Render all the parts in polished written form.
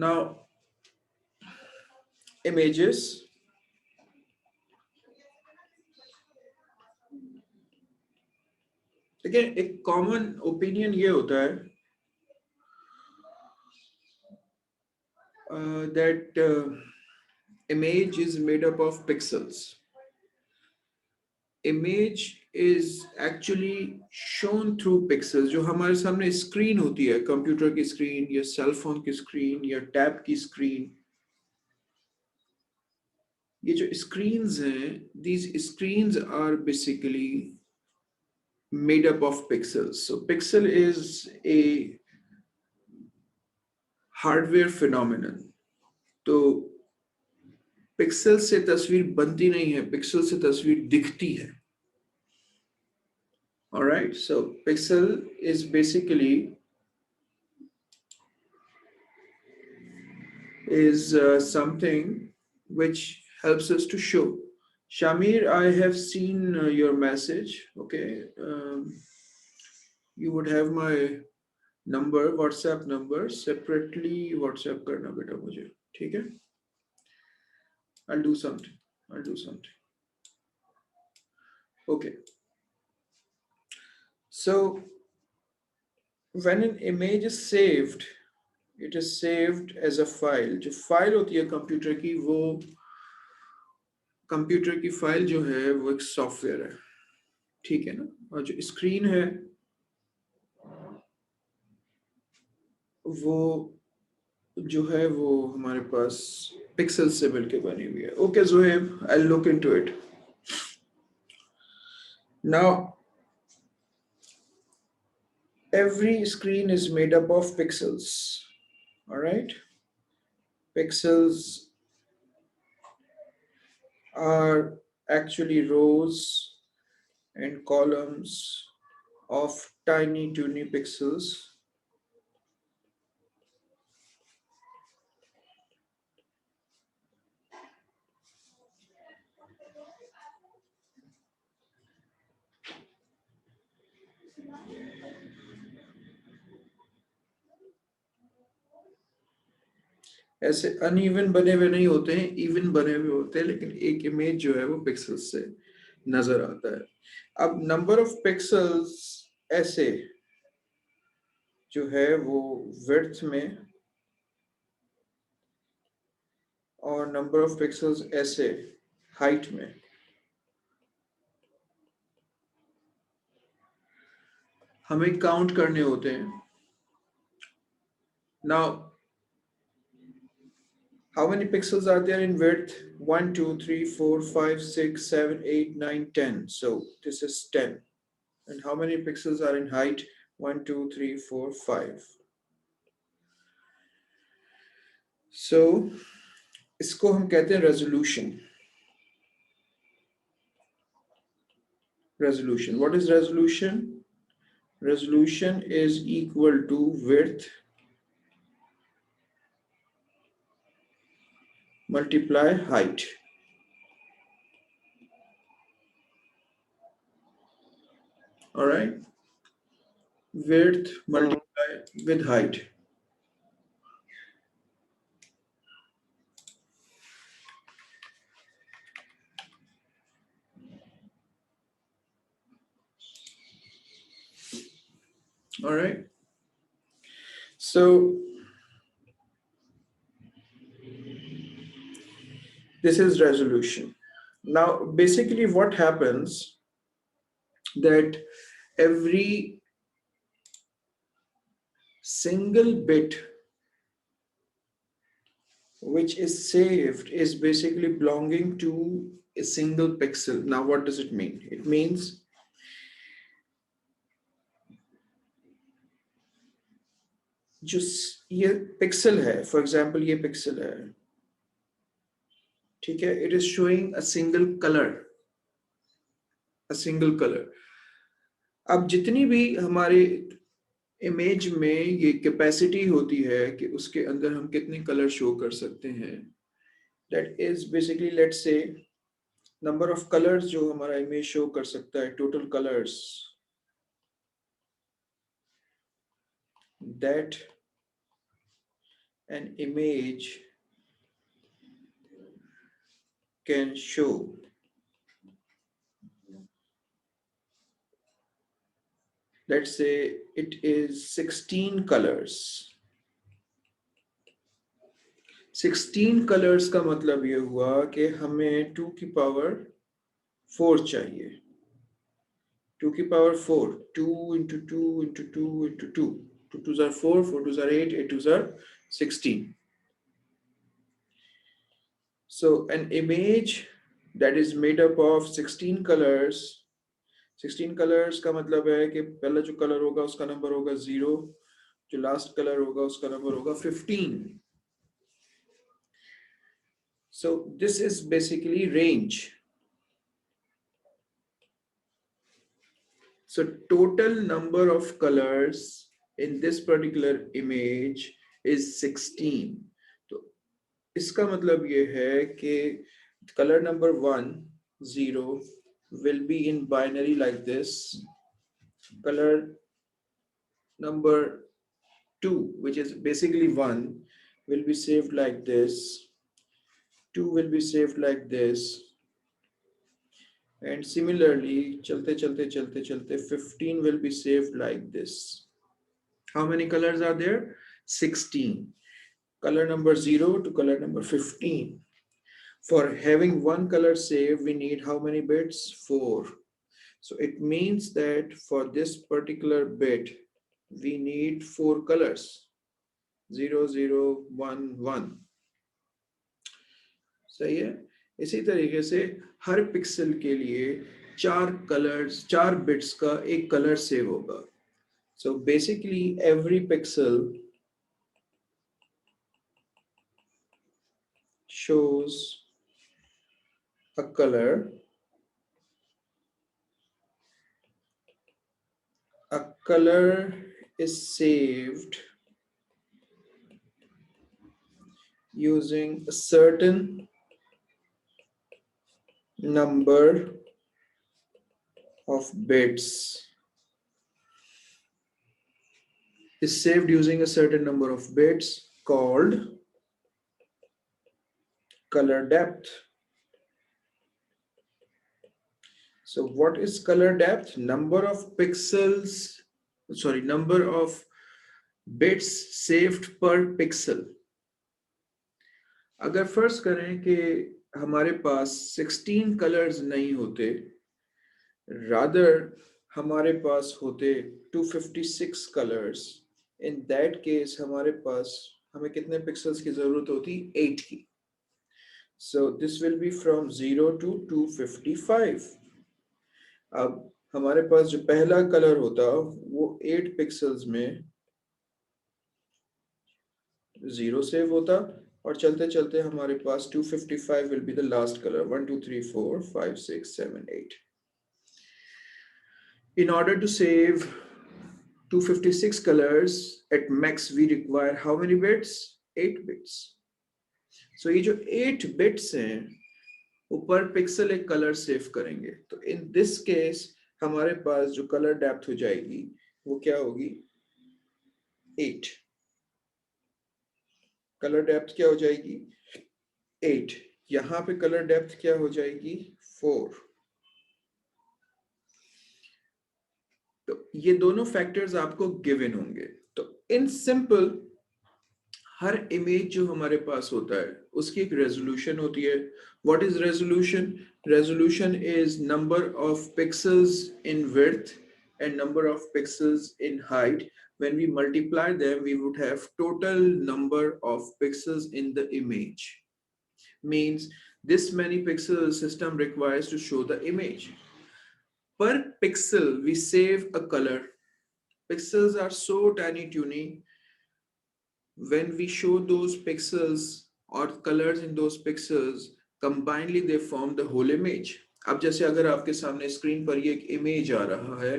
Now images, again एक common opinion ये होता है that image is made up of pixels. Image is actually shown through pixels. जो हमारे सामने स्क्रीन होती है, कंप्यूटर की स्क्रीन या सेल फोन की स्क्रीन या टैब की स्क्रीन, ये जो screens हैं, these screens are basically made up of pixels. So pixel is a hardware phenomenon. तो पिक्सल से तस्वीर बनती नहीं है, पिक्सल से तस्वीर दिखती है. All right, so pixel is basically something which helps us to show. Shamir, I have seen your message. Okay, you would have my number, WhatsApp number. Separately WhatsApp करना बेटा मुझे, ठीक है? I'll do something. Okay. So when an image is saved, it is saved as a file. जो file होती है computer की, वो कंप्यूटर की फाइल जो है वो एक सॉफ्टवेयर है, ठीक है ना? और जो स्क्रीन है वो जो है वो हमारे पास पिक्सल से मिलके बनी हुई है. Okay Zuhaib, I look into it. Now every screen is made up of pixels. All right, pixels are actually rows and columns of tiny pixels. ऐसे अनइवन बने हुए नहीं होते हैं, इवन बने हुए होते हैं, लेकिन एक इमेज जो है वो पिक्सेल्स से नजर आता है. अब नंबर ऑफ पिक्सेल्स ऐसे जो है वो विड्थ में और नंबर ऑफ पिक्सेल्स ऐसे हाइट में. हमें काउंट करने होते हैं. Now how many pixels are there in width? 1 2 3 4 5 6 7 8 9 10. So this is 10. And how many pixels are in height? 1 2 3 4 5. So इसको हम कहते हैं resolution. Resolution. What is resolution? Resolution is equal to width multiply height. All right, width multiply with height. All right, so this is resolution. Now basically what happens that every single bit which is saved is basically belonging to a single pixel. Now what does it mean? It means जो ये pixel है, for example ये pixel है, ठीक है, it is showing a single colour. अब जितनी भी हमारे इमेज में ये कैपेसिटी होती है कि उसके अंदर हम कितने कलर शो कर सकते हैं, that is basically let's say number of colours जो हमारा इमेज शो कर सकता है, total colours, that an image can show let's say it is 16 colors. 16 colours का मतलब ये हुआ कि हमें 2 की पावर 4 चाहिए. 2 की power 4, 2 into 2 into 2 into 2. 2 2s are 4, 4 2s are 8, 8 2s are 16. So an image that is made up of 16 colors. 16 colors का मतलब है कि पहला जो कलर होगा उसका नंबर होगा 0, जो लास्ट कलर होगा उसका नंबर होगा 15. So this is basically range. So total number of colors in this particular image is 16. तो इसका मतलब ये है कि color number 1, 0 will be in binary like this. Color number 2, which is basically 1, will be saved like this. 2 will be saved like this. And similarly, chalte chalte chalte chalte 15 will be saved like this. How many colors are there? 16. Color number 0 to color number 15. For having one color saved, we need how many bits? 4. So it means that for this particular bit, we need 4 colors. 0 0 1 1. सही है. इसी तरीके से हर pixel के लिए 4 colours, 4 bits का एक colour save होगा. So basically every pixel shows a color. A color is saved using a certain number of bits. Is saved using a certain number of bits called color depth. So what is color depth? Number of pixels, number of bits saved per pixel. अगर फर्ज करें कि हमारे पास 16 colours नहीं होते, rather हमारे पास होते 256 colours, in that case हमारे पास हमें कितने पिक्सल्स की जरूरत होती? 8 की. So this will be from 0 to 255. अब हमारे पास जो पहला कलर होता वो 8 पिक्सल्स में 0 सेव होता और चलते चलते हमारे पास 255 will be the last color. 1 2 3 4 5 6 7 8. In order to save 256 colors at max, we require how many bits? 8 bits. So ये जो 8 bits हैं वो per pixel एक color save करेंगे. तो in this case हमारे पास जो color depth हो जाएगी वो क्या होगी? 8. Color depth क्या हो जाएगी? 8. यहाँ पे color depth क्या हो जाएगी? 4. तो ये दोनों फैक्टर्स आपको गिवन होंगे. तो इन सिंपल हर इमेज जो हमारे पास होता है उसकी एक रेजोल्यूशन होती है. What is resolution? Resolution is number of pixels in width and number of pixels in height. When we multiply them, we would have total number of pixels in the image. Means this many pixels system requires to show the image. Per pixel, we save a color. Pixels are so tiny tuny. When we show those pixels or colors in those pixels, combinedly they form the whole image. अब जैसे अगर आपके सामने screen पर ये एक image आ रहा है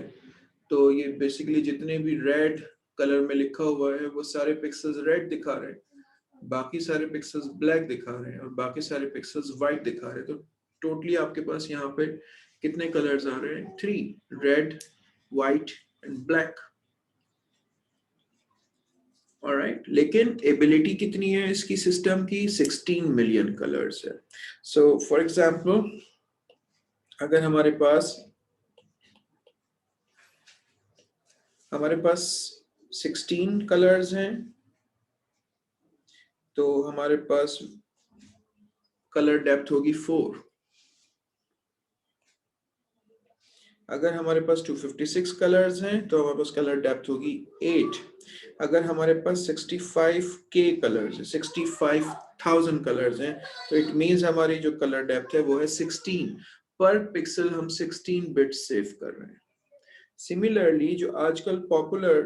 तो ये बेसिकली जितने भी रेड कलर में लिखा हुआ है वो सारे पिक्सेल्स रेड दिखा रहे हैं, बाकी सारे पिक्सेल्स ब्लैक दिखा रहे हैं और बाकी सारे पिक्सेल्स व्हाइट दिखा रहे हैं. तो टोटली आपके पास यहाँ पे कितने कलर्स आ रहे हैं? 3. Red, white and black. Alright, लेकिन एबिलिटी कितनी है इसकी सिस्टम की? 16 मिलियन कलर्स है। सो फॉर एग्जांपल, अगर हमारे पास 16 कलर्स हैं, तो हमारे पास कलर डेप्थ होगी 4। अगर हमारे पास 256 कलर्स हैं तो हमारे पास कलर डेप्थ होगी 8। अगर हमारे पास 65K कलर्स हैं, 65,000 कलर्स हैं, तो इट मींस हमारी जो कलर डेप्थ है वो है 16। पर पिक्सल हम 16 बिट्स सेव कर रहे हैं। सिमिलरली जो आजकल पॉपुलर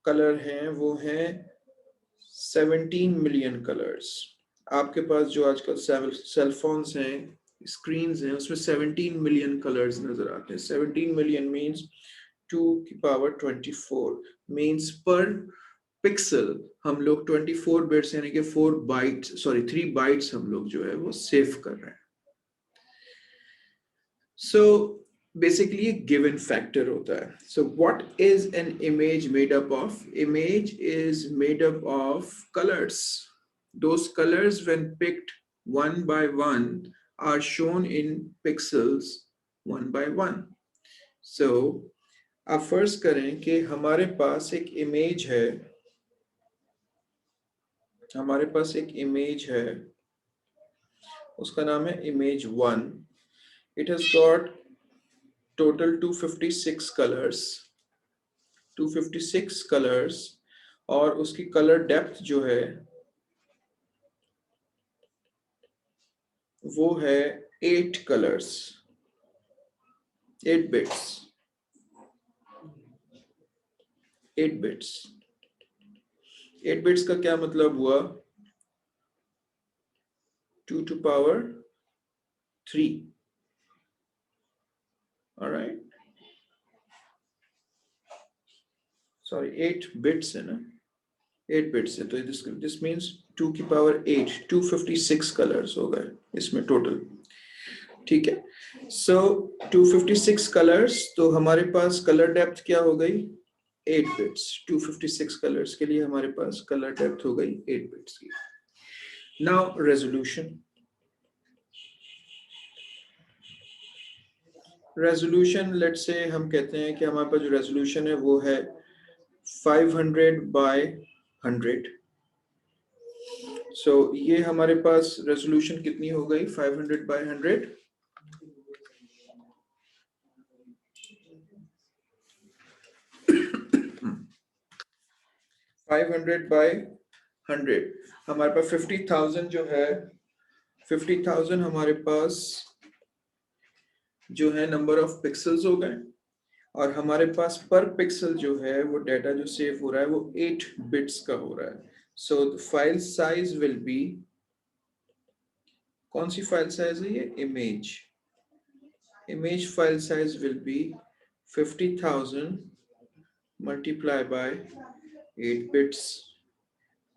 कलर हैं वो हैं 17 मिलियन कलर्स। आपके पास जो आजकल सेल फोन्स हैं, स्क्रीन्स हैं, उसमें 17 मिलियन कलर्स नजर आते हैं। 17 मिलियन मीन्स 2 की पावर 24 मीन्स पर पिक्सल हम लोग 24 बिट्स यानी कि 3 बाइट्स हम लोग जो है वो सेव कर रहे हैं। So basically a given factor होता है. So what is an image made up of? Image is made up of colors. Those colors when picked one by one are shown in pixels one by one. So आप first करें कि हमारे पास एक image है, उसका नाम है image 1। It has got total 256 colors और उसकी कलर डेप्थ जो है वो है 8 कलर्स, 8 बिट्स, 8 बिट्स। 8 बिट्स का क्या मतलब हुआ? 2 to power 3। Alright, sorry 8 bits है ना, 8 बिट्स है, तो दिस मीन्स 2 की पावर 8, 256 कलर्स हो गए इसमें टोटल। ठीक है, सो 256 कलर्स, तो हमारे पास कलर डेप्थ क्या हो गई? 8 बिट्स। 256 कलर्स के लिए हमारे पास कलर डेप्थ हो गई 8 बिट्स की। Now resolution. Resolution let's say हम कहते हैं कि हमारे पास जो रेजोल्यूशन है वो है 500 by 100। सो ये हमारे पास रेजोल्यूशन कितनी हो गई? 500 by 100। 500 by 100 हमारे पास 50,000 जो है, 50,000 हमारे पास जो है नंबर ऑफ पिक्सल्स हो गए, और हमारे पास पर पिक्सल जो है वो डाटा जो सेव हो रहा है वो 8 बिट्स का हो रहा है। सो फाइल साइज विल बी, कौन सी फाइल साइज है ये? Image file size will be 50,000 multiply by 8 bits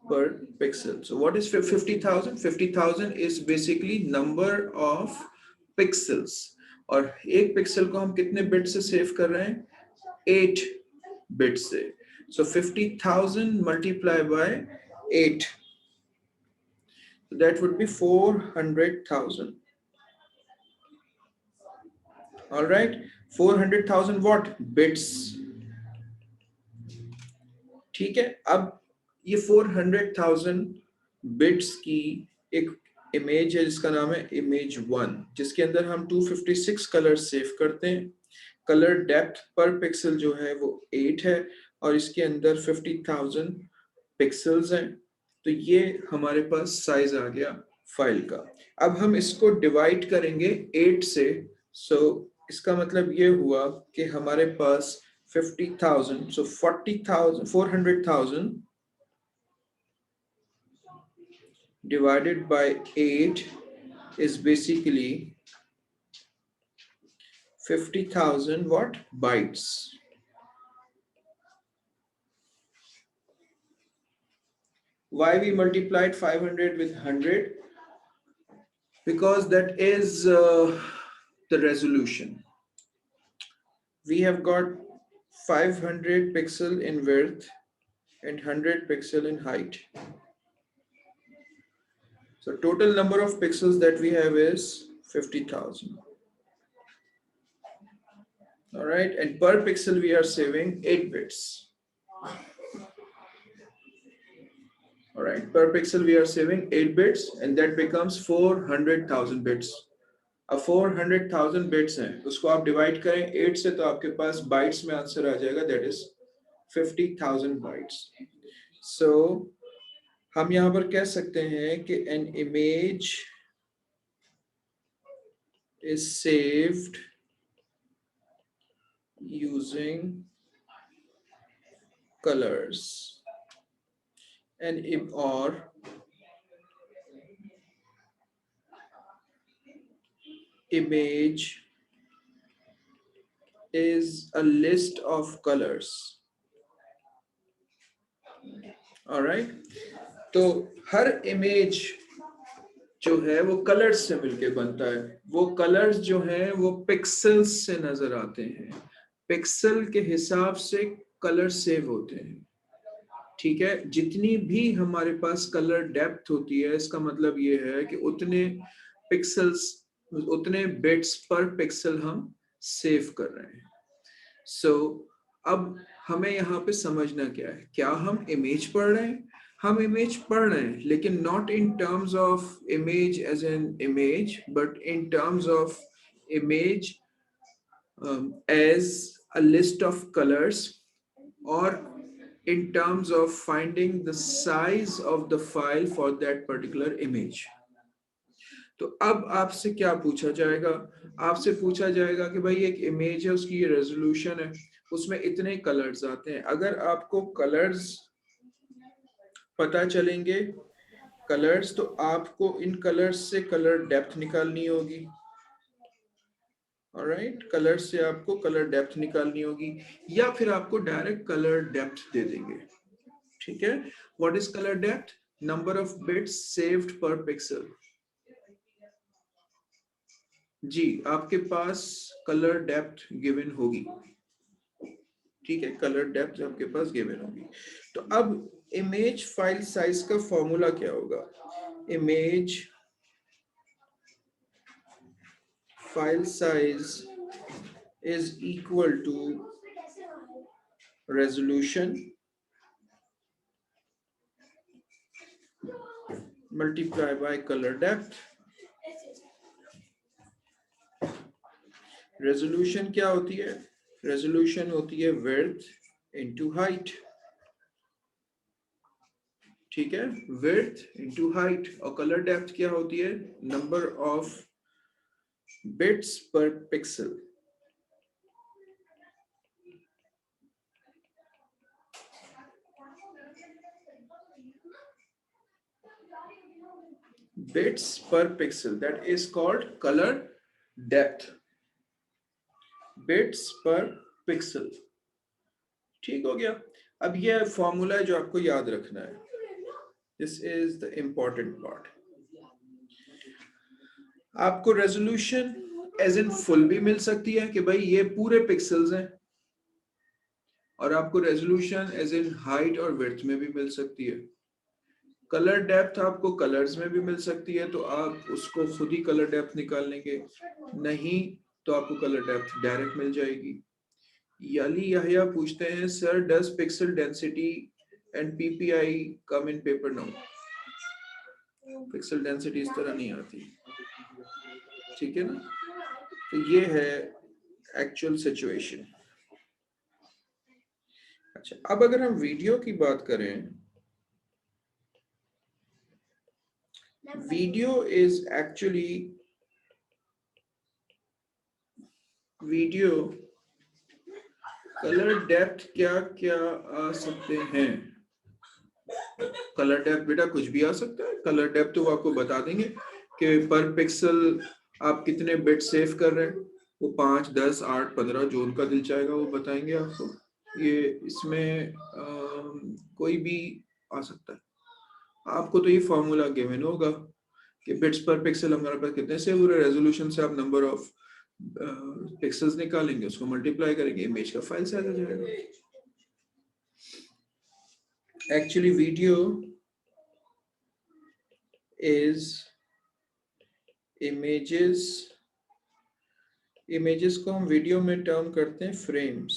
per pixel. So what is 50,000? 50,000 is basically number of pixels, और एक पिक्सल को हम कितने बिट से सेव कर रहे हैं? 8 बिट से। So 50,000 multiply by 8, so that would be 400,000. All right, 400,000 what? Bits. ठीक है, अब ये 400,000 बिट्स की एक इमेज है जिसका नाम है इमेज 1, जिसके अंदर हम 256 कलर सेव करते हैं। कलर डेप्थ पर पिक्सल जो है वो 8 है, और इसके अंदर 50,000 पिक्सल्स हैं। तो ये हमारे पास साइज आ गया फाइल का। अब हम इसको डिवाइड करेंगे 8 से। सो इसका मतलब ये हुआ कि हमारे पास 50,000, so 40,000, 400,000 divided by 8 is basically 50,000 what? Bytes. Why we multiplied 500 with 100? Because that is the resolution. We have got 500 pixel in width and 100 pixel in height. So total number of pixels that we have is 50,000. All right, and per pixel we are saving 8 bits. All right, per pixel we are saving 8 bits, and that becomes 400,000 bits. अब 400,000 bits हैं, उसको आप divide करें 8 से, तो आपके पास bytes में answer आ जाएगा, दैट इज 50,000 बाइट्स. सो हम यहां पर कह सकते हैं कि an image is saved using colours and और image is a list of colors. Alright, तो हर इमेज जो है वो कलर्स से मिलके बनता है. वो कलर्स जो हैं वो पिक्सेल्स से नजर आते हैं. पिक्सल के हिसाब से कलर सेव होते हैं. ठीक है, जितनी भी हमारे पास कलर डेप्थ होती है, इसका मतलब ये है कि उतने पिक्सल्स, उतने बिट्स पर पिक्सल हम सेव कर रहे हैं. सो अब हमें यहाँ पे समझना क्या है, क्या हम इमेज पढ़ रहे हैं? हम इमेज पढ़ रहे हैं, लेकिन not in terms of image as an image, but in terms of image as a list of colours, और in terms of finding the size of the file for that particular image. तो अब आपसे क्या पूछा जाएगा? आपसे पूछा जाएगा कि भाई एक इमेज है, उसकी ये रेजोल्यूशन है, उसमें इतने कलर्स आते हैं. अगर आपको कलर्स पता चलेंगे, कलर्स, तो आपको इन कलर्स से कलर डेप्थ निकालनी होगी. ऑलराइट, कलर से आपको कलर डेप्थ निकालनी होगी, या फिर आपको डायरेक्ट कलर डेप्थ दे देंगे. ठीक है, what is colour depth? Number of bits saved पर पिक्सल. जी, आपके पास कलर डेप्थ गिवन होगी. ठीक है, कलर डेप्थ आपके पास गिवन होगी. तो अब इमेज फाइल साइज का फॉर्मूला क्या होगा? Image file size is equal to resolution multiply by color depth. Resolution क्या होती है? Resolution होती है width into height. ठीक है, width into height. और color depth क्या होती है? Number of bits per pixel. Bits per pixel, that is called color depth. Bits per pixel. ठीक हो गया. अब ये फॉर्मूला है जो आपको याद रखना है. This is the important part. आपको रेजोल्यूशन एज इन फुल भी मिल सकती है कि भाई ये पूरे पिक्सल्स हैं, और आपको रेजोल्यूशन एज इन हाइट और विड्थ में भी मिल सकती है. कलर डेप्थ आपको कलर्स में भी मिल सकती है, तो आप उसको खुद ही कलर डेप्थ निकाल लेंगे. नहीं तो आपको कलर डेप्थ डायरेक्ट मिल जाएगी. याली यहया पूछते हैं, sir does pixel density and PPI come in paper? No, pixel density इस तरह नहीं आती. ठीक है ना, तो ये है एक्चुअल सिचुएशन. अच्छा, अब अगर हम वीडियो की बात करें, video is actually, video colour depth क्या क्या आ सकते हैं? कलर डेप्थ बेटा कुछ भी आ सकता है. कलर डेप्थ तो वो आपको बता देंगे कि पर पिक्सल आप कितने बिट सेव कर रहे हैं. वो 5, 10, 8, 15 जो उनका दिल चाहेगा वो बताएंगे आपको. ये इसमें कोई भी आ सकता है. आपको तो ये फॉर्मूला गिवन होगा कि बिट्स पर पिक्सल हमारे पास कितने सेव हो रहे हैं. रेजोल्यूशन से आप नंबर ऑफ पिक्सल्स निकालेंगे, उसको मल्टीप्लाई करेंगे, इमेज का फाइल साइज आ जाएगा. Actually, video is images. Images को हम वीडियो में टर्म करते हैं frames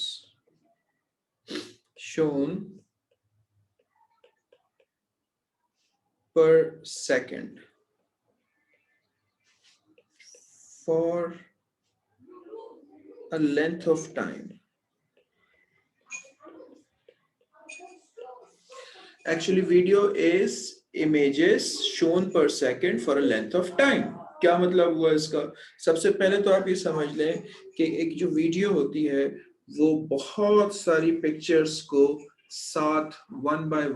shown per second for a length of time. Actually, video is images shown per second for a length of time. क्या मतलब हुआ इसका? सबसे पहले तो आप ये समझ लें कि एक जो वीडियो होती है वो बहुत सारी पिक्चर्स को साथ one by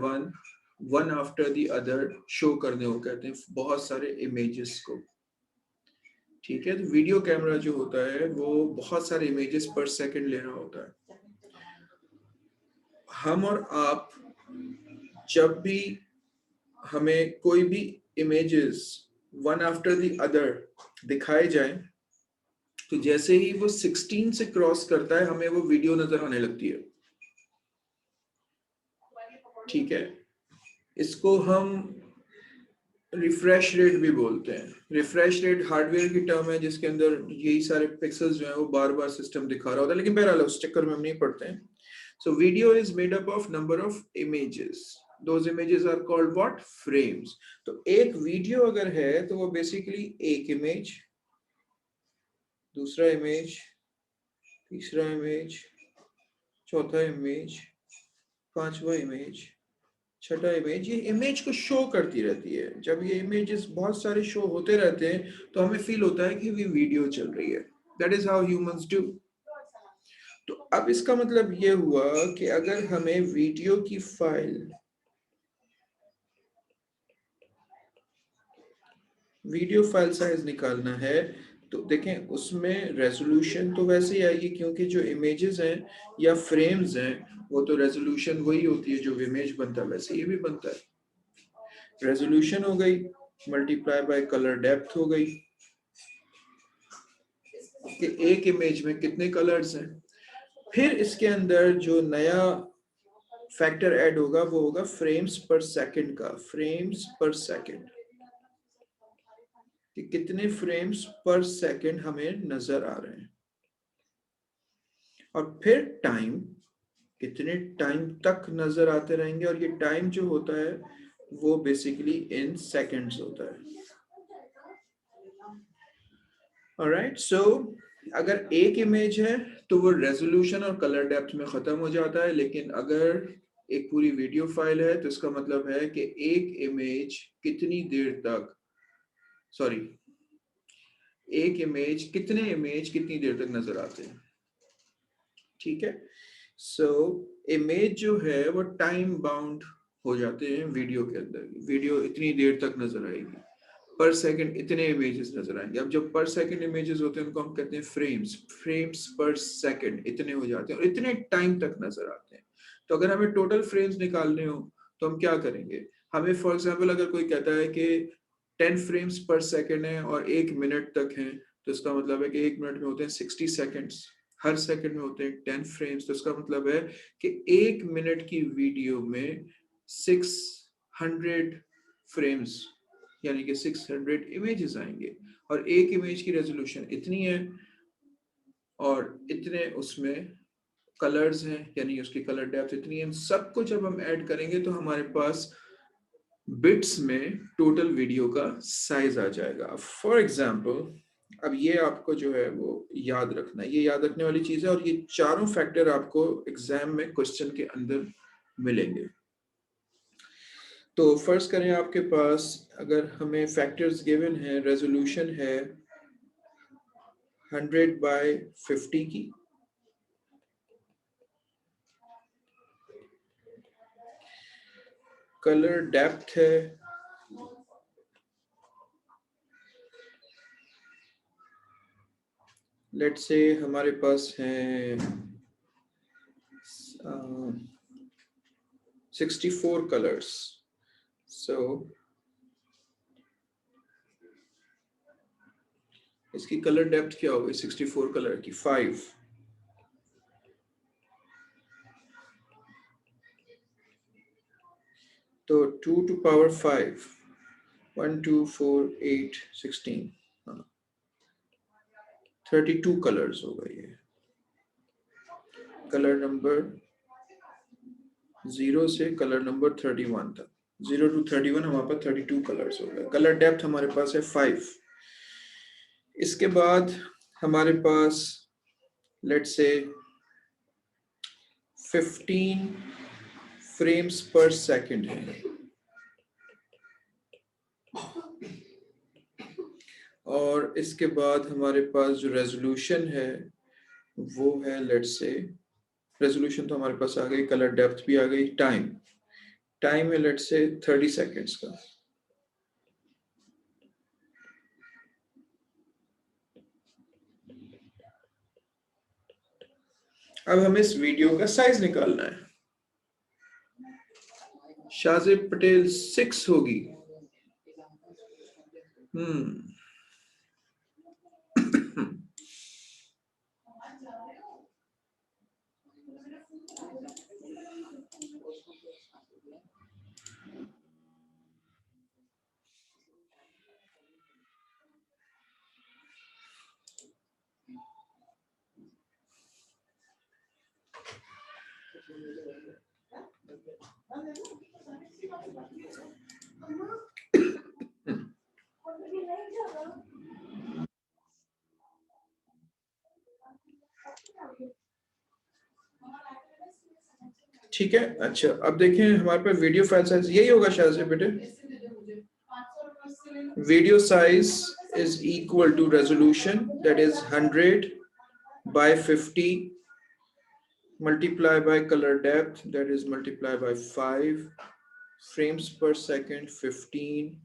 one after the other show करने को कहते हैं, बहुत सारे इमेजेस को। ठीक है, तो वीडियो कैमरा जो होता है वो बहुत सारे इमेजेस पर सेकंड ले रहा होता है। हम और आप जब भी हमें कोई भी images one after the other दिखाए जाए तो जैसे ही वो 16 से क्रॉस करता है हमें वो वीडियो नजर आने लगती है। ठीक है, इसको हम रिफ्रेश रेट भी बोलते हैं। रिफ्रेश रेट हार्डवेयर की टर्म है जिसके अंदर यही सारे पिक्सेल्स जो है वो बार बार सिस्टम दिखा रहा होता है, लेकिन बहरहाल उस चक्कर में हम नहीं पढ़ते हैं। So video is made up of number of images, those images are called what? Frames. तो एक वीडियो अगर है तो वो बेसिकली एक इमेज, दूसरा इमेज, तीसरा इमेज, चौथा इमेज, पांचवा इमेज, छठा इमेज, ये इमेज को शो करती रहती है। जब ये इमेजेस बहुत सारे शो होते रहते हैं तो हमें फील होता है कि ये वीडियो चल रही है। That is how humans do. तो अब इसका मतलब ये हुआ कि अगर हमें वीडियो फाइल साइज निकालना है तो देखें उसमें रेजोल्यूशन तो वैसे ही आएगी क्योंकि जो इमेजेस हैं या फ्रेम्स हैं वो तो रेजोल्यूशन वही होती है जो इमेज बनता है, वैसे ये भी बनता है। रेजोल्यूशन हो गई मल्टीप्लाई बाय कलर डेप्थ हो गई कि एक इमेज में कितने कलर्स हैं। फिर इसके अंदर जो नया फैक्टर ऐड होगा वो होगा फ्रेम्स पर सेकंड का। फ्रेम्स पर सेकंड कि कितने फ्रेम्स पर सेकंड हमें नजर आ रहे हैं, और फिर टाइम, कितने टाइम तक नजर आते रहेंगे। और ये टाइम जो होता है वो बेसिकली इन सेकंड्स होता है। ऑलराइट, सो अगर एक इमेज है तो वो रेजोल्यूशन और कलर डेप्थ में खत्म हो जाता है, लेकिन अगर एक पूरी वीडियो फाइल है तो इसका मतलब है कि एक इमेज कितनी देर तक, सॉरी, कितने इमेज कितनी देर तक नजर आते हैं। ठीक है, सो इमेज जो है वो टाइम बाउंड हो जाते हैं वीडियो के अंदर। वीडियो इतनी देर तक नजर आएगी, पर सेकंड इतने इमेजेस नजर आएंगे। अब जब पर सेकंड इमेजेस होते हैं उनको हम कहते हैं फ्रेम्स। फ्रेम्स पर सेकंड इतने हो जाते हैं और इतने टाइम तक नजर आते हैं। तो अगर हमें टोटल फ्रेम्स निकालने हो तो हम क्या करेंगे? हमें फॉर एग्जांपल अगर कोई कहता है कि 10 फ्रेम्स पर सेकंड है और 1 मिनट तक है, तो इसका मतलब है कि 1 मिनट में होते हैं 60 सेकंड्स, हर सेकंड में होते हैं 10 फ्रेम्स। तो इसका मतलब है कि 1 मिनट की वीडियो में 600 फ्रेम्स यानी कि 600 इमेजेस आएंगे, और एक इमेज की रेजोल्यूशन इतनी है और इतने उसमें कलर्स हैं यानी उसकी कलर डेप्थ इतनी है। सबको जब हम ऐड करेंगे तो हमारे पास बिट्स में टोटल वीडियो का साइज आ जाएगा। फॉर एग्जाम्पल, अब ये आपको जो है वो याद रखना है, ये याद रखने वाली चीज है, और ये चारों फैक्टर आपको एग्जाम में क्वेश्चन के अंदर मिलेंगे। तो फर्स्ट करें, आपके पास अगर हमें फैक्टर्स गिवन है, रेजोल्यूशन है 100/50 की, कलर डेप्थ है लेट्स से हमारे पास है 64 कलर्स। सो इसकी कलर डेप्थ क्या होगी 64 कलर की? 5। तो 2 to power 5, 1 2 4 8 16, 32 कलर्स होगा ये। कलर नंबर 0 से कलर नंबर 31 तक, 0 to 31 हमारे पास 32 कलर्स हो गए। कलर डेप्थ हमारे पास है 5। इसके बाद हमारे पास लेट्स से 15 फ्रेम्स पर सेकंड है, और इसके बाद हमारे पास जो रेजोल्यूशन है वो है लेट्स से, रेजोल्यूशन तो हमारे पास आ गई, कलर डेप्थ भी आ गई, टाइम है लेट्स से 30 सेकेंड्स का। अब हमें इस वीडियो का साइज निकालना है। शाहजेब पटेल 6 होगी। ठीक है, अच्छा अब देखें हमारे पास वीडियो फाइल साइज यही होगा शाहजेब बेटे। Video size is equal to resolution, that is 100 by 50 multiply by color depth, that is multiply by 5 frames per second 15,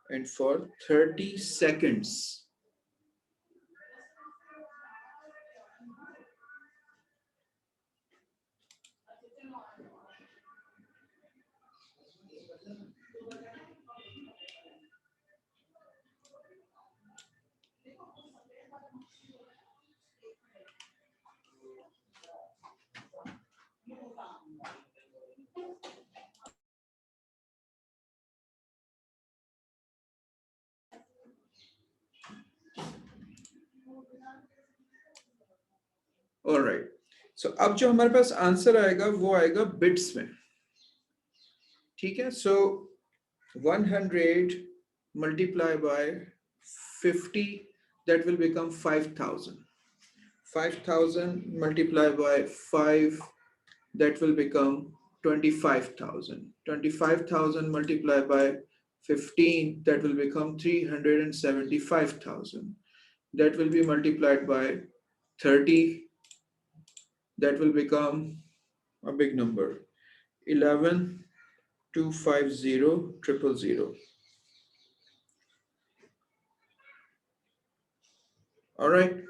and for 30 seconds. Alright, सो अब जो हमारे पास आंसर आएगा वो आएगा बिट्स में। ठीक है, सो 100 multiply by 50, that will become 5000. 5000 multiply by 5, that will become 25,000. 25,000 multiplied by 15, that will become 375,000. That will be multiplied by 30, that will become a big number, 11,250,000. Alright,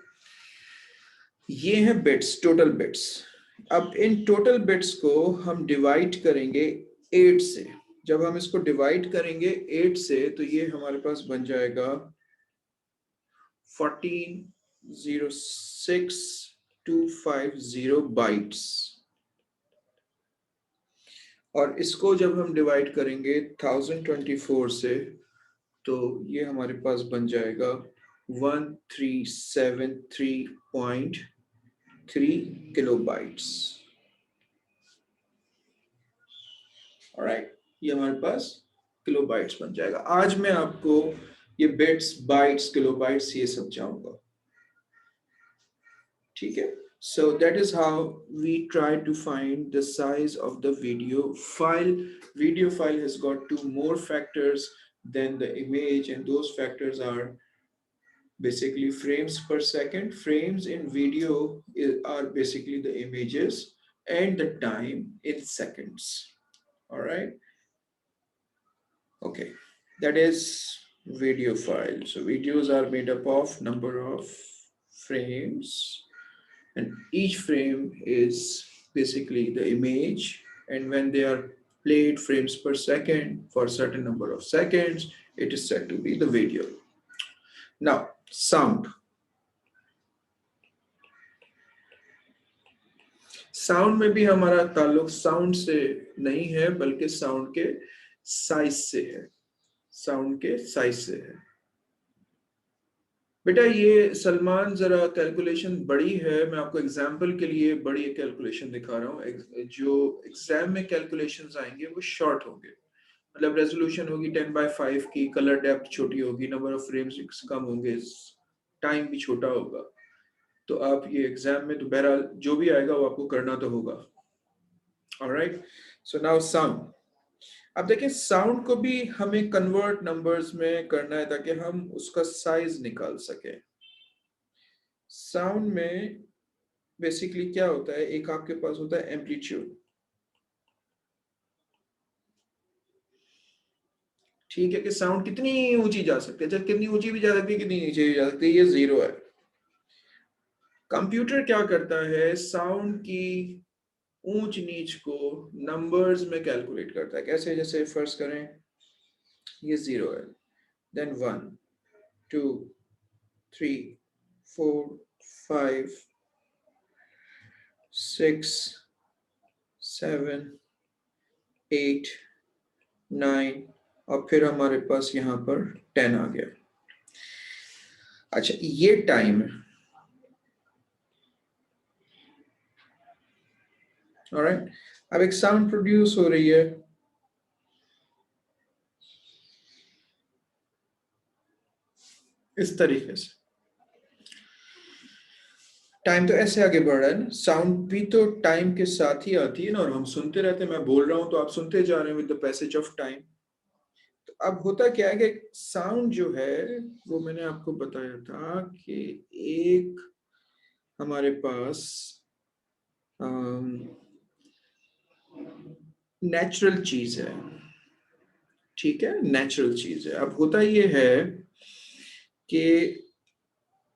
ये है बिट्स, टोटल बिट्स। अब in total bits को हम divide करेंगे 8 से। जब हम इसको डिवाइड करेंगे 8 से तो ये हमारे पास बन जाएगा 14,06,250 बाइट्स, और इसको जब हम डिवाइड करेंगे 1024 से तो ये हमारे पास बन जाएगा 1373.3 किलोबाइट्स। ऑलराइट, ये हमारे पास किलोबाइट्स बन जाएगा। आज मैं आपको ये बिट्स, बाइट्स, किलोबाइट्स ये सब जाऊंगा। ठीक है, so that is how we try to find the size of the video file. Video file has got 2 more factors than the image, and those factors are basically frames per second. Frames in video are basically the images, and the time in seconds. All right, okay, that is video file. So videos are made up of number of frames, and each frame is basically the image, and when they are played frames per second for a certain number of seconds, it is said to be the video. Now sound. Sound में भी हमारा ताल्लुक sound से नहीं है बल्कि sound के size से है, साउंड के साइज से है। बेटा ये सलमान जरा कैलकुलेशन बड़ी है, मैं आपको एग्जाम्पल के लिए बड़ी कैलकुलेशन दिखा रहा हूँ। जो एग्जाम में कैलकुलेशंस आएंगे वो शॉर्ट होंगे, मतलब रेजोल्यूशन होगी 10/5 की, कलर डेप्थ छोटी होगी, नंबर ऑफ फ्रेम्स कम होंगे, टाइम भी छोटा होगा। तो आप ये एग्जाम में तो बहरहाल जो भी आएगा वो आपको करना तो होगा। Alright, so now sound. अब देखिए साउंड को भी हमें कन्वर्ट नंबर्स में करना है ताकि हम उसका साइज निकाल सके। साउंड में बेसिकली क्या होता है, एक आपके पास होता है एम्पलीट्यूड, ठीक है, कि साउंड कितनी ऊंची जा सकती है, जब कितनी ऊंची भी जा सकती है, कितनी नीचे भी जा सकती है, ये जीरो है। कंप्यूटर क्या करता है, साउंड की ऊंच नीच को नंबर्स में कैलकुलेट करता है। कैसे, जैसे फर्स्ट करें ये जीरो है, देन 1 2 3 4 5 6 7 8 9 और फिर हमारे पास यहाँ पर 10 आ गया। अच्छा ये टाइम है। ऑलराइट, अब एक साउंड प्रोड्यूस हो रही है, इस तरीके से टाइम तो ऐसे आगे बढ़ रहा है ना, साउंड भी तो टाइम के साथ ही आती है ना, और हम सुनते रहते हैं, मैं बोल रहा हूं तो आप सुनते जा रहे हैं with the passage of time. तो अब होता क्या है कि साउंड जो है वो मैंने आपको बताया था कि एक हमारे पास नेचुरल चीज है, ठीक है, नेचुरल चीज है। अब होता ये है कि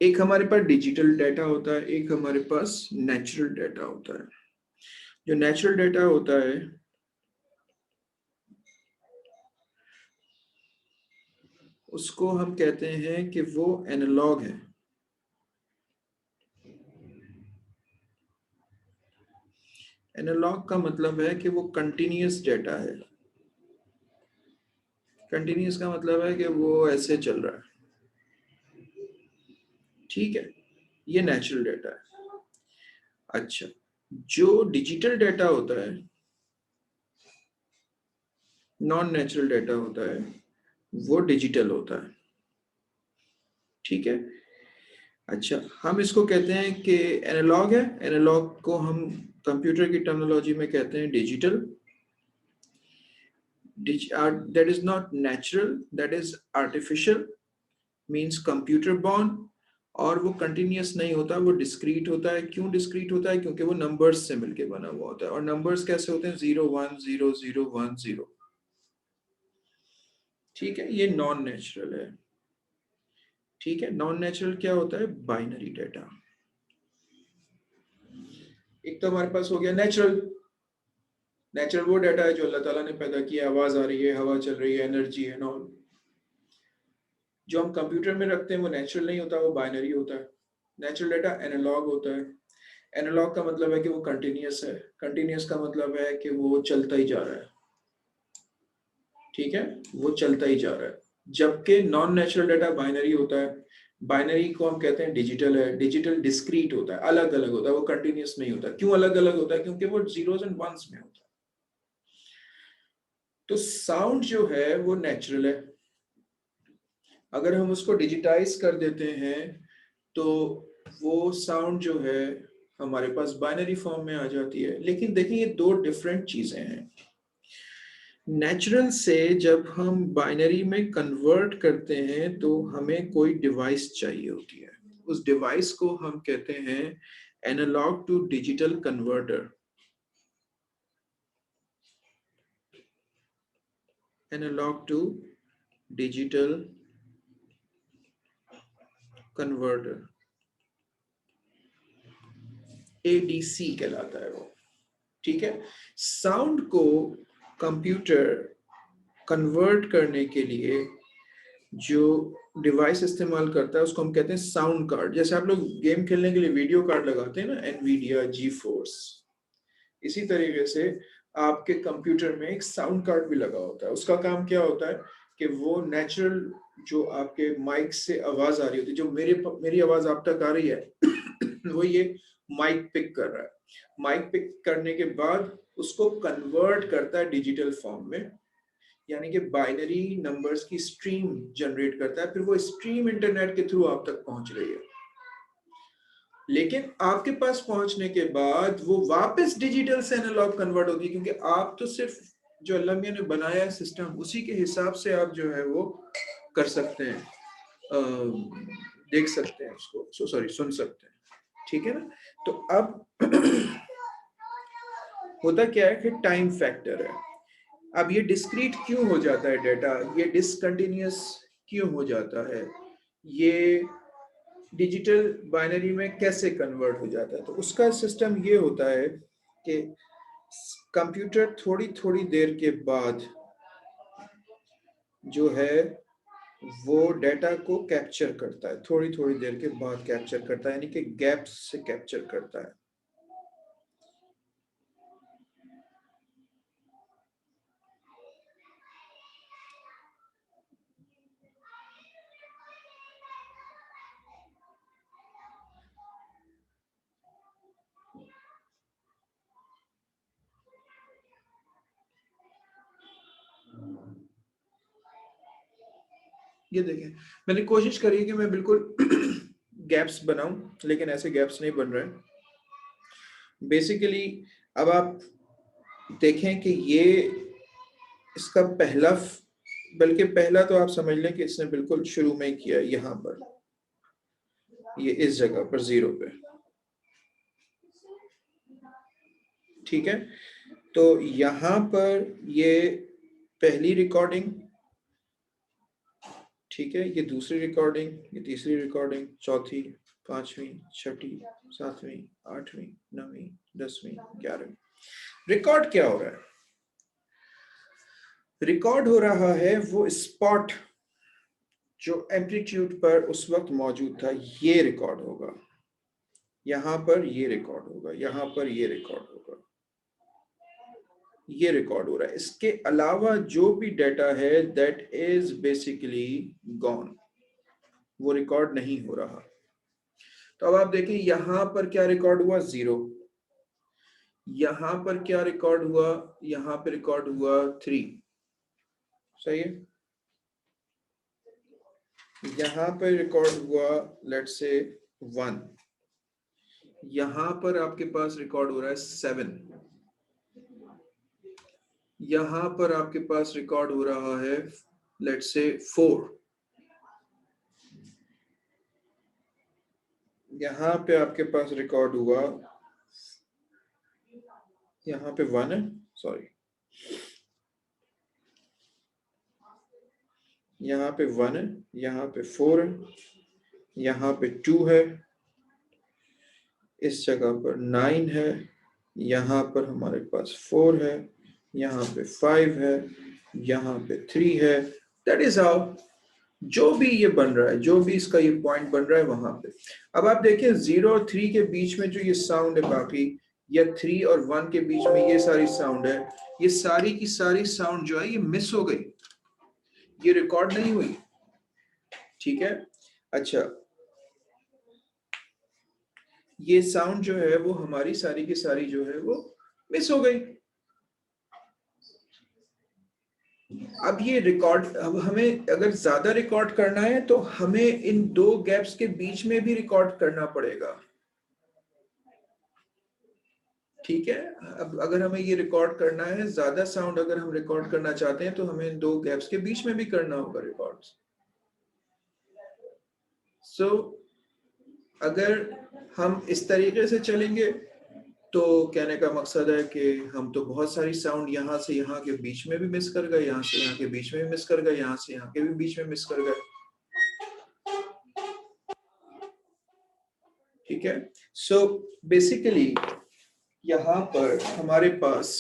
एक हमारे पास डिजिटल डाटा होता है, एक हमारे पास नेचुरल डाटा होता है। जो नेचुरल डाटा होता है उसको हम कहते हैं कि वो एनालॉग है। एनालॉग का मतलब है कि वो कंटिन्यूअस डाटा है। कंटिन्यूअस का मतलब है कि वो ऐसे चल रहा है, ठीक है, ये नेचुरल डाटा है। अच्छा, जो डिजिटल डाटा होता है, नॉन नेचुरल डाटा होता है, वो डिजिटल होता है, ठीक है। अच्छा, हम इसको कहते हैं कि एनालॉग है, एनालॉग को हम कंप्यूटर की टर्मिनोलॉजी में कहते हैं digital. That is not natural, that is artificial, means computer born। और वो कंटिन्यूअस नहीं होता, वो डिस्क्रीट होता है। क्यों डिस्क्रीट होता है? क्योंकि वो नंबर्स से मिलके बना हुआ होता है। और नंबर्स कैसे होते हैं? 0 1 0 0 1 0, ठीक है, ये नॉन नेचुरल है, ठीक है। नॉन नेचुरल क्या होता है? Binary data. एक तो हमारे पास हो गया नेचुरल। नेचुरल वो डाटा है जो अल्लाह ताला ने पैदा किया, आवाज आ रही है, हवा चल रही है, एनर्जी है, नॉन। जो हम कंप्यूटर में रखते हैं वो नेचुरल नहीं होता, वो बाइनरी होता है। नेचुरल डाटा एनालॉग होता है। एनालॉग का मतलब है कि वो कंटिन्यूअस है। कंटिन्यूअस का मतलब है कि वो चलता ही जा रहा है, ठीक है, वो चलता ही जा रहा है। जबकि नॉन नेचुरल डाटा बाइनरी होता है। बाइनरी को हम कहते हैं डिजिटल है। डिजिटल डिस्क्रीट होता है, अलग अलग होता है, वो कंटिन्यूअस नहीं होता। क्यों अलग अलग होता है? क्योंकि वो जीरोस एंड वंस में होता है। तो साउंड जो है वो नेचुरल है। अगर हम उसको डिजिटाइज कर देते हैं तो वो साउंड जो है हमारे पास बाइनरी फॉर्म में आ जाती है। लेकिन देखिए ये दो डिफरेंट चीजें हैं। नेचुरल से जब हम बाइनरी में कन्वर्ट करते हैं तो हमें कोई डिवाइस चाहिए होती है। उस डिवाइस को हम कहते हैं analog to digital converter. Analog to digital converter, ADC कहलाता है वो, ठीक है। साउंड को कंप्यूटर कन्वर्ट करने के लिए जो डिवाइस इस्तेमाल करता है उसको हम कहते हैं साउंड कार्ड। जैसे आप लोग गेम खेलने के लिए वीडियो कार्ड लगाते हैं ना, एनवीडिया, जी फोर्स, इसी तरीके से आपके कंप्यूटर में एक साउंड कार्ड भी लगा होता है। उसका काम क्या होता है कि वो नेचुरल जो आपके माइक से आवाज आ रही होती है, जो मेरी आवाज आप तक आ रही है वो ये माइक पिक कर रहा है। माइक पिक करने के बाद उसको कन्वर्ट करता है डिजिटल फॉर्म में, यानी कि बाइनरी नंबर्स की स्ट्रीम जनरेट करता है। फिर वो स्ट्रीम इंटरनेट के थ्रू आप तक पहुंच रही है, लेकिन आपके पास पहुंचने के बाद वो वापस डिजिटल से एनालॉग कन्वर्ट होगी, क्योंकि आप तो सिर्फ जो अल्लाह मियां ने बनाया है सिस्टम, उसी के हिसाब से आप जो है वो कर सकते हैं, देख सकते हैं उसको, सॉरी सुन सकते हैं, ठीक है ना। तो अब होता क्या है कि टाइम फैक्टर है। अब ये डिस्क्रीट क्यों हो जाता है डेटा, ये डिसकंटिन्यूअस क्यों हो जाता है, ये डिजिटल बाइनरी में कैसे कन्वर्ट हो जाता है, तो उसका सिस्टम ये होता है कि कंप्यूटर थोड़ी थोड़ी देर के बाद जो है वो डेटा को कैप्चर करता है, थोड़ी थोड़ी देर के बाद कैप्चर करता है, यानी कि गैप्स से कैप्चर करता है। ये देखें, मैंने कोशिश करी है कि मैं बिल्कुल गैप्स बनाऊं, लेकिन ऐसे गैप्स नहीं बन रहे हैं बेसिकली। अब आप देखें कि ये इसका पहला, बल्कि पहला तो आप समझ लें कि इसने बिल्कुल शुरू में किया, यहाँ पर ये इस जगह पर 0 पे, ठीक है। तो यहाँ पर ये पहली रिकॉर्डिंग, ठीक है, ये दूसरी रिकॉर्डिंग, ये तीसरी रिकॉर्डिंग, चौथी, पांचवी, छठी, सातवीं, आठवीं, नवीं, 10वीं, 11वीं। रिकॉर्ड क्या हो रहा है? रिकॉर्ड हो रहा है वो स्पॉट जो एम्पलीट्यूड पर उस वक्त मौजूद था, ये रिकॉर्ड होगा, यहाँ पर ये रिकॉर्ड होगा, यहाँ पर ये रिकॉर्ड होगा, ये रिकॉर्ड हो रहा है। इसके अलावा जो भी डेटा है दैट इज बेसिकली गॉन, वो रिकॉर्ड नहीं हो रहा। तो अब आप देखिए यहां पर क्या रिकॉर्ड हुआ, 0। यहां पर क्या रिकॉर्ड हुआ, यहां पे रिकॉर्ड हुआ 3, सही है। यहां पर रिकॉर्ड हुआ लेट्स से 1, यहां पर आपके पास रिकॉर्ड हो रहा है 7, यहां पर आपके पास रिकॉर्ड हो रहा है लेट्स से 4, यहाँ पे आपके पास रिकॉर्ड हुआ, यहाँ पे 1 है, सॉरी, यहाँ पे 1 है, यहाँ पे 4 है, यहाँ पे 2 है, इस जगह पर 9 है, यहाँ पर हमारे पास 4 है, यहाँ पे 5 है, यहाँ पे 3 है। दैट इज हाउ जो भी ये बन रहा है, जो भी इसका ये पॉइंट बन रहा है वहां पे। अब आप देखिए 0 और 3 के बीच में जो ये साउंड है बाकी, या 3 और 1 के बीच में ये सारी साउंड है, ये सारी की सारी साउंड जो है ये मिस हो गई, ये रिकॉर्ड नहीं हुई, ठीक है। अच्छा, ये साउंड जो है वो हमारी सारी की सारी जो है वो मिस हो गई। अब ये रिकॉर्ड, अब हमें अगर ज्यादा रिकॉर्ड करना है तो हमें इन दो गैप्स के बीच में भी रिकॉर्ड करना पड़ेगा, ठीक है। अब अगर हमें ये रिकॉर्ड करना है, ज्यादा साउंड अगर हम रिकॉर्ड करना चाहते हैं तो हमें इन दो गैप्स के बीच में भी करना होगा रिकॉर्ड्स। सो अगर हम इस तरीके से चलेंगे तो कहने का मकसद है कि हम तो बहुत सारी साउंड यहाँ से यहाँ के बीच में भी मिस कर गए, यहाँ से यहाँ के बीच में भी मिस कर गए, यहाँ से यहाँ के भी बीच में मिस कर गए, ठीक है। सो बेसिकली यहाँ पर हमारे पास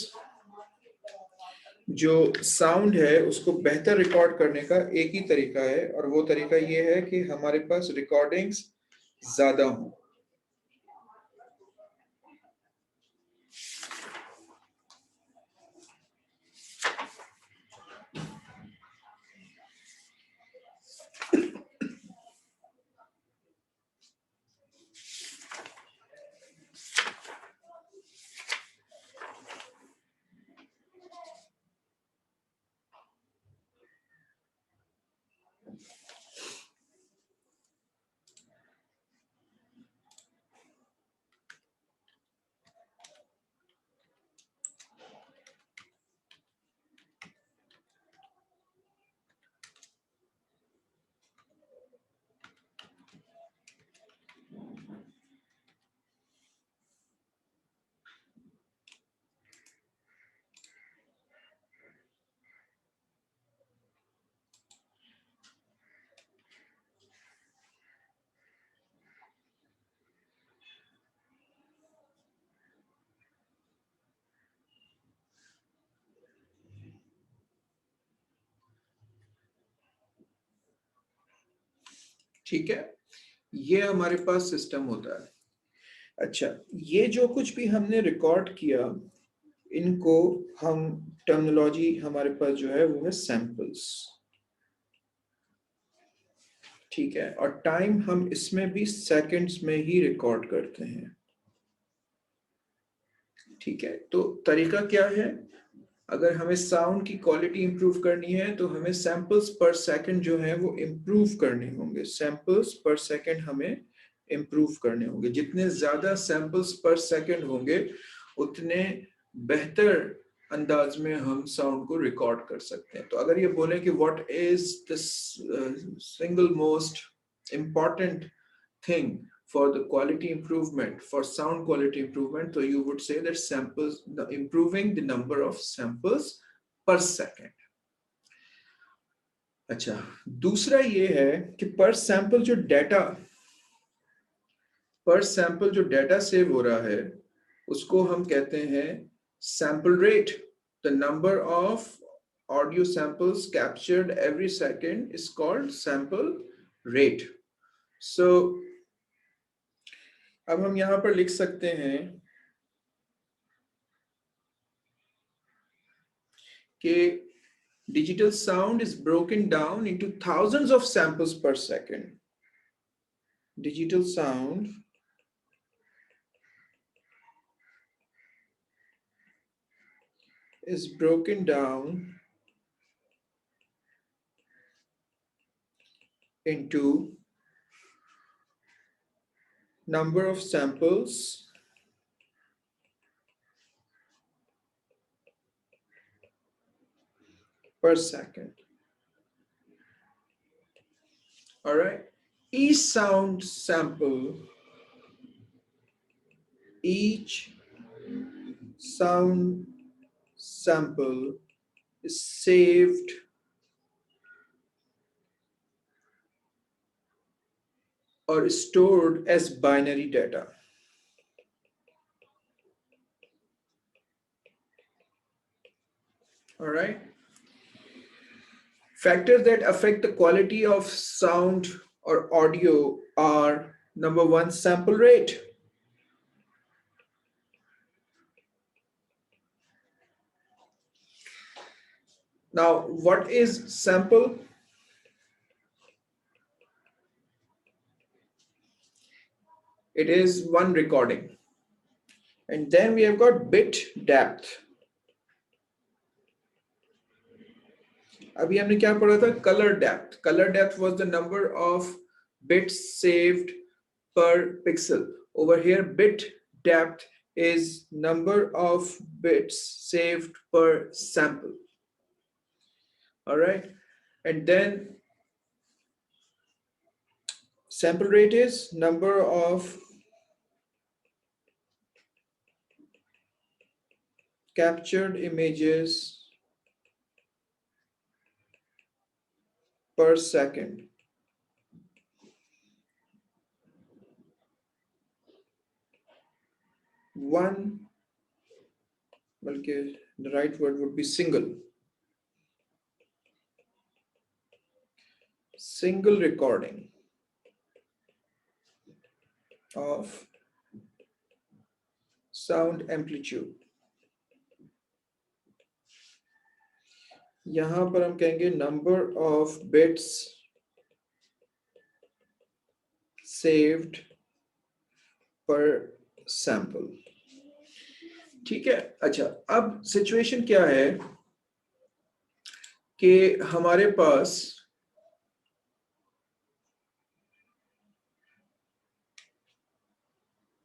जो साउंड है उसको बेहतर रिकॉर्ड करने का एक ही तरीका है, और वो तरीका ये है कि हमारे पास रिकॉर्डिंग्स ज्यादा हों। ठीक है, ये हमारे पास सिस्टम होता है। अच्छा, ये जो कुछ भी हमने रिकॉर्ड किया, इनको हम टर्मिनोलॉजी हमारे पास जो है वो है सैंपल्स, ठीक है, और टाइम हम इसमें भी सेकंड्स में ही रिकॉर्ड करते हैं, ठीक है। तो तरीका क्या है, अगर हमें साउंड की क्वालिटी इंप्रूव करनी है तो हमें सैंपल्स पर सेकंड जो है वो इंप्रूव करने होंगे, सैंपल्स पर सेकंड हमें इंप्रूव करने होंगे। जितने ज्यादा सैंपल्स पर सेकंड होंगे उतने बेहतर अंदाज में हम साउंड को रिकॉर्ड कर सकते हैं। तो अगर ये बोले कि what is the single most important thing for the quality improvement, for sound quality improvement, so you would say that samples, improving the number of samples per second. अच्छा, दूसरा ये है कि पर सैंपल जो डेटा सेव हो रहा है उसको हम कहते हैं sample rate. The number of audio samples captured every second is called sample rate. So अब हम यहां पर लिख सकते हैं कि digital sound is broken down into thousands of samples per second. Digital sound is broken down into number of samples per second. All right. Each sound sample, each sound sample is saved or stored as binary data. All right. Factors that affect the quality of sound or audio are: number one, sample rate. Now, what is sample? It is one recording. And then we have got bit depth. अभी हमने क्या पढ़ा था? Color depth. Color depth was the number of bits saved per pixel. Over here, bit depth is number of bits saved per sample. All right. And then sample rate is number of captured images per second. One, the right word would be single. Single recording of sound amplitude. यहां पर हम कहेंगे number of bits saved per sample. ठीक है। अच्छा, अब situation क्या है कि हमारे पास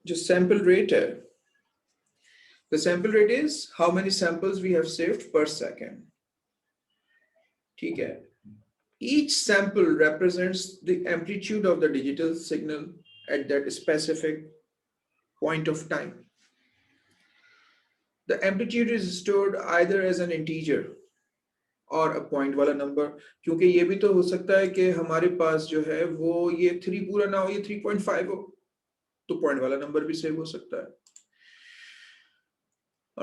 जो सैंपल रेट है, the sample rate is how many samples we have saved per second. ठीक है। Each sample represents the amplitude of the digital signal at that specific point of time. The amplitude is stored either as an integer और a point वाला number, क्योंकि ये भी तो हो सकता है कि हमारे पास जो है वो ये 3 पूरा ना हो, ये 3.5 हो, तो पॉइंट वाला नंबर भी सेव हो सकता है।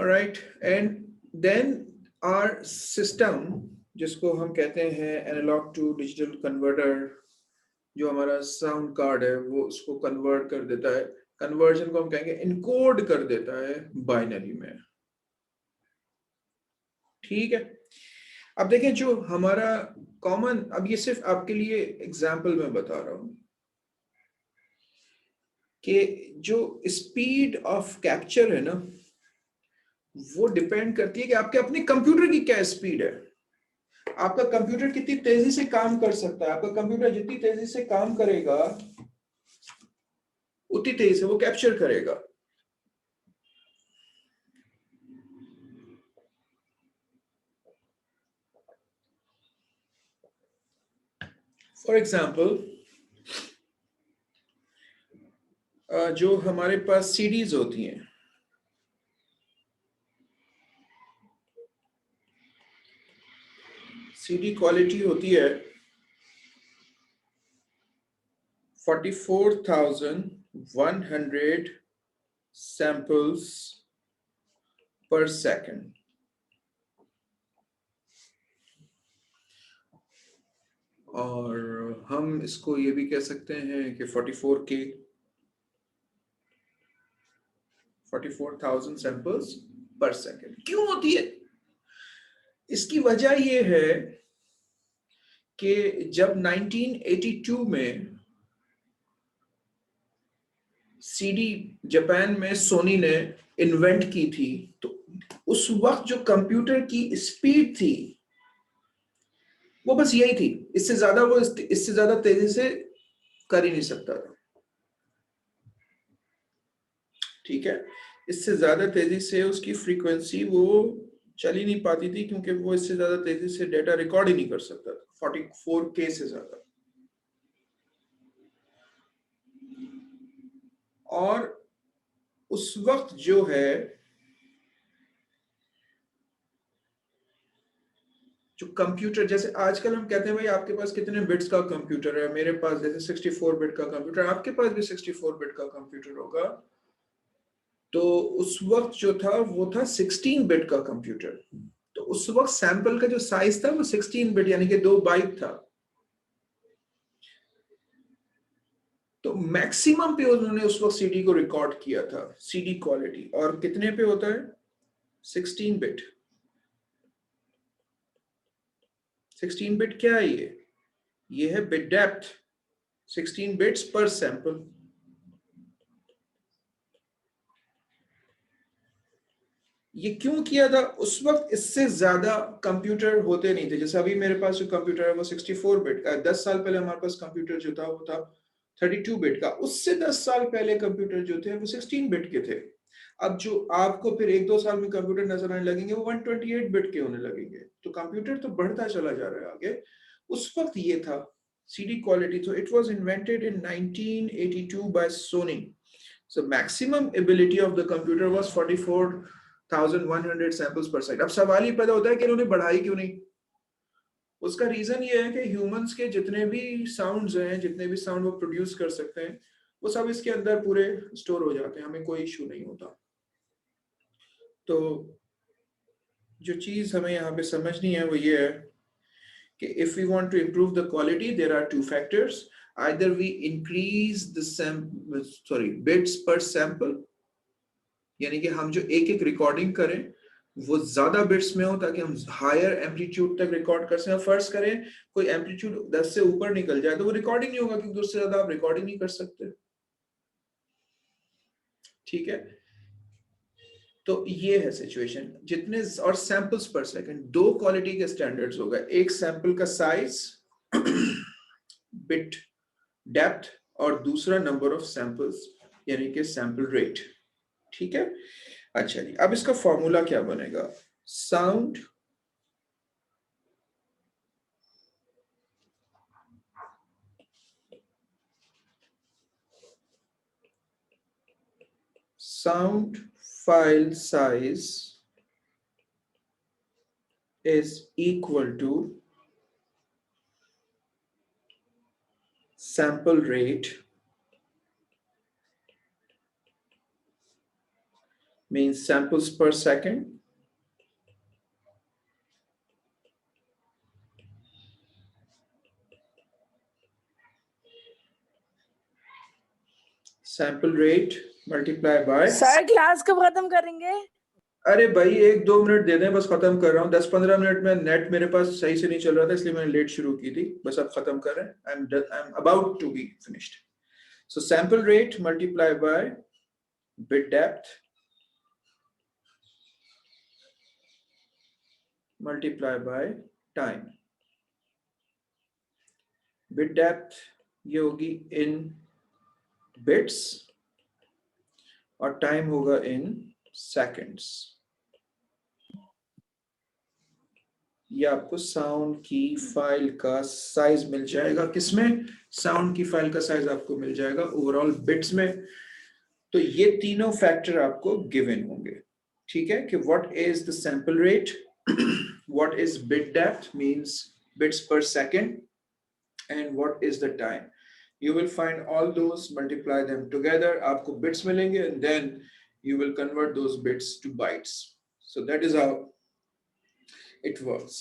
Alright, and then our system, जिसको हम कहते हैं एनालॉग टू डिजिटल कन्वर्टर, जो हमारा साउंड कार्ड है वो उसको कन्वर्ट कर देता है, कन्वर्जन को हम कहेंगे इनकोड कर देता है बाइनरी में। ठीक है, अब देखें जो हमारा कॉमन, अब ये सिर्फ आपके लिए एग्जाम्पल मैं बता रहा हूं कि जो स्पीड ऑफ कैप्चर है ना, वो डिपेंड करती है कि आपके अपने कंप्यूटर की क्या स्पीड है। आपका कंप्यूटर कितनी तेजी से काम कर सकता है, आपका कंप्यूटर जितनी तेजी से काम करेगा उतनी तेजी से वो कैप्चर करेगा। फॉर एग्जाम्पल, जो हमारे पास सीडीज होती हैं, सीडी क्वालिटी होती है 44,100 सैंपल्स पर सेकंड। और हम इसको ये भी कह सकते हैं कि 44K, 44,000 सैंपल्स पर सेकंड। क्यों होती है? इसकी वजह यह है कि जब 1982 में सीडी जापान में सोनी ने इन्वेंट की थी, तो उस वक्त जो कंप्यूटर की स्पीड थी वो बस यही थी, इससे ज्यादा वो इससे ज्यादा तेजी से कर ही नहीं सकता था। ठीक है, इससे ज्यादा तेजी से उसकी फ्रीक्वेंसी वो चल ही नहीं पाती थी, क्योंकि वो इससे ज्यादा तेजी से डेटा रिकॉर्ड ही नहीं कर सकता था 44K से ज्यादा। और उस वक्त जो है, जो कंप्यूटर, जैसे आजकल हम कहते हैं भाई आपके पास कितने बिट्स का कंप्यूटर है, मेरे पास जैसे 64 बिट का कंप्यूटर, आपके पास भी 64 बिट का कंप्यूटर होगा। तो उस वक्त जो था वो था 16 बिट का कंप्यूटर। तो उस वक्त सैंपल का जो साइज था वो 16 बिट यानी कि 2 बाइट था। तो मैक्सिमम पे उन्होंने उस वक्त सीडी को रिकॉर्ड किया था, सीडी क्वालिटी। और कितने पे होता है? 16 बिट। 16 बिट क्या है ये है बिट डेप्थ, 16 बिट्स पर सैंपल। ये क्यों किया था? उस वक्त इससे ज्यादा कंप्यूटर होते नहीं थे। जैसे अभी मेरे पास जो कंप्यूटर है वो 64 बिट का है। 10 साल पहले हमारे पास कंप्यूटर जो था वो था 32 बिट का। उससे 10 साल पहले कंप्यूटर जो थे वो 16 बिट के थे। अब जो आपको फिर 1-2 साल में कंप्यूटर नजर आने लगेंगे वो 128 बिट के होने लगेंगे। तो कंप्यूटर तो बढ़ता चला जा रहा है आगे। उस वक्त ये था सीडी क्वालिटी। तो it was invented in 1982 by Sony. So maximum ability of the computer was 44,100 samples per second. अब सवाल ही पैदा होता है कि इन्होंने बढ़ाई क्यों नहीं? उसका रीजन ये है कि ह्यूमंस के जितने भी साउंड्स हैं, जितने भी साउंड वो प्रोड्यूस कर सकते हैं, वो सब इसके अंदर पूरे स्टोर हो जाते हैं, हमें कोई इशू नहीं होता। तो जो चीज हमें यहाँ पे समझनी है वो ये है कि if we want to improve the quality, there are two factors. Either we increase the bits per sample, यानी कि हम जो एक एक रिकॉर्डिंग करें वो ज्यादा बिट्स में हो ताकि हम हायर एम्पलीट्यूड तक रिकॉर्ड कर सकें। फर्स्ट करें कोई एम्पलीट्यूड 10 से ऊपर निकल जाए तो वो रिकॉर्डिंग नहीं होगा, क्योंकि उससे ज्यादा आप रिकॉर्डिंग नहीं कर सकते। ठीक है, तो ये है सिचुएशन। जितने और सैंपल्स पर सेकंड, दो क्वालिटी के स्टैंडर्ड्स हो गए, एक सैंपल का साइज बिट डेप्थ, और दूसरा नंबर ऑफ सैंपल्स यानी कि सैंपल रेट। ठीक है, अच्छा जी, अब इसका फॉर्मूला क्या बनेगा? Sound sound file size is equal to sample rate, means samples per second, sample rate multiply bye. Sir class कब खत्म करेंगे? अरे भाई 1-2 मिनट दे दें, बस खत्म कर रहा हूँ। 10-15 मिनट में नेट मेरे पास सही से नहीं चल रहा था, इसलिए मैंने लेट शुरू की थी। बस अब खत्म कर रहे हैं। I am about to be finished. So sample rate multiply by bit depth multiply by time. Bit depth ये होगी इन बिट्स और टाइम होगा इन सेकंड्स। ये आपको साउंड की फाइल का साइज मिल जाएगा। किसमें? साउंड की फाइल का साइज आपको मिल जाएगा ओवरऑल बिट्स में। तो ये तीनों फैक्टर आपको गिवन होंगे, ठीक है, कि what is the sample rate, what is bit depth means bits per second, and what is the time. You will find all those, multiply them together, आपको bits मिलेंगे, and then you will convert those bits to bytes. So that is how it works.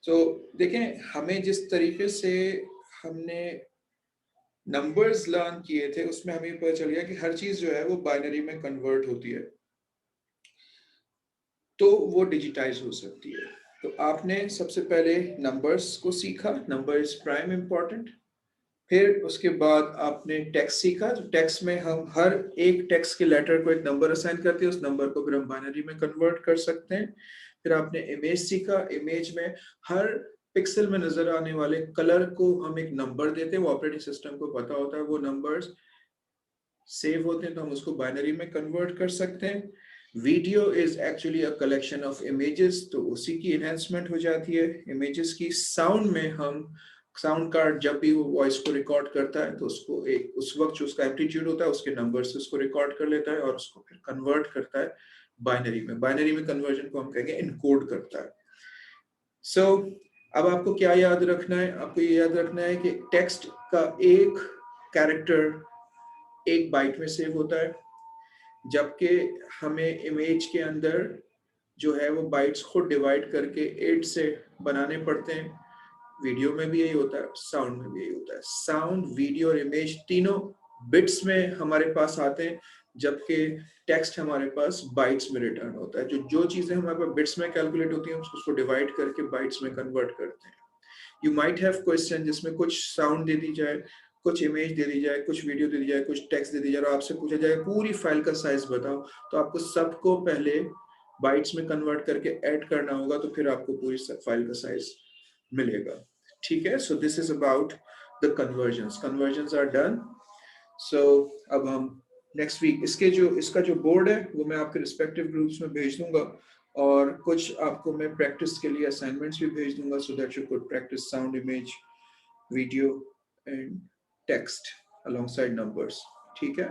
So देखें, हमें जिस तरीके से हमने numbers learn किए थे उसमें हमें पता चल गया कि हर चीज जो है वो बाइनरी में कन्वर्ट होती है, तो वो डिजिटाइज हो सकती है। तो आपने सबसे पहले नंबर्स को सीखा, नंबर इज प्राइम इंपॉर्टेंट। फिर उसके बाद आपने टेक्स्ट सीखा। तो टेक्स्ट में हम हर एक टेक्स्ट के लेटर को एक नंबर असाइन करते हैं, उस नंबर को फिर हम बाइनरी में कन्वर्ट कर सकते हैं। फिर आपने इमेज सीखा। इमेज में हर पिक्सल में नजर आने वाले कलर को हम एक नंबर देते हैं, वो ऑपरेटिंग सिस्टम को पता होता है, वो नंबर्स सेव होते हैं, तो हम उसको बाइनरी में कन्वर्ट कर सकते हैं। Video is actually a collection of images, तो उसी की एनहेंसमेंट हो जाती है इमेजेस की। साउंड में हम साउंड कार्ड जब भी वो वॉइस को रिकॉर्ड करता है तो उसको एक उस वक्त जो उसका एम्पलीट्यूड होता है उसके नंबर से उसको रिकॉर्ड कर लेता है और उसको फिर कन्वर्ट करता है बाइनरी में। बाइनरी में कन्वर्जन को हम कहेंगे इनकोड करता है। सो अब आपको क्या याद रखना है? आपको ये याद रखना है कि टेक्स्ट का एक कैरेक्टर एक बाइट में सेव होता है, जबकि हमें इमेज के अंदर जो है वो बाइट्स खुद डिवाइड करके 8 से बनाने पड़ते हैं। वीडियो में भी यही होता है, साउंड में भी यही होता है। साउंड, वीडियो और इमेज तीनों बिट्स में हमारे पास आते हैं, जबकि टेक्स्ट हमारे पास बाइट्स में रिटर्न होता है। जो जो चीजें हमारे पास बिट्स में कैलकुलेट होती हैं उसको डिवाइड करके बाइट्स में कन्वर्ट करते हैं। यू माइट हैव क्वेश्चन जिसमें कुछ साउंड दे दी जाए, कुछ इमेज दे दी जाए, कुछ वीडियो दे दी जाए, कुछ टेक्स्ट दे दी जाए और आपसे पूछा जाए पूरी फाइल का साइज बताओ, तो आपको सबको पहले बाइट्स में कन्वर्ट करके ऐड करना होगा, तो फिर आपको पूरी फाइल का साइज मिलेगा, ठीक है। So this is about the convergence. Convergence are done. So अब हम नेक्स्ट वीक इसका जो बोर्ड है वो मैं आपके रिस्पेक्टिव ग्रुप्स में भेज दूंगा, और कुछ आपको मैं प्रैक्टिस के लिए असाइनमेंट्स भी भेज दूंगा, so that you could practice sound, image, video and text alongside numbers, ठीक है।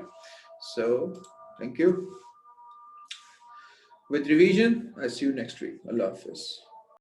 So thank you. With revision, I see you next week. Allah Hafiz.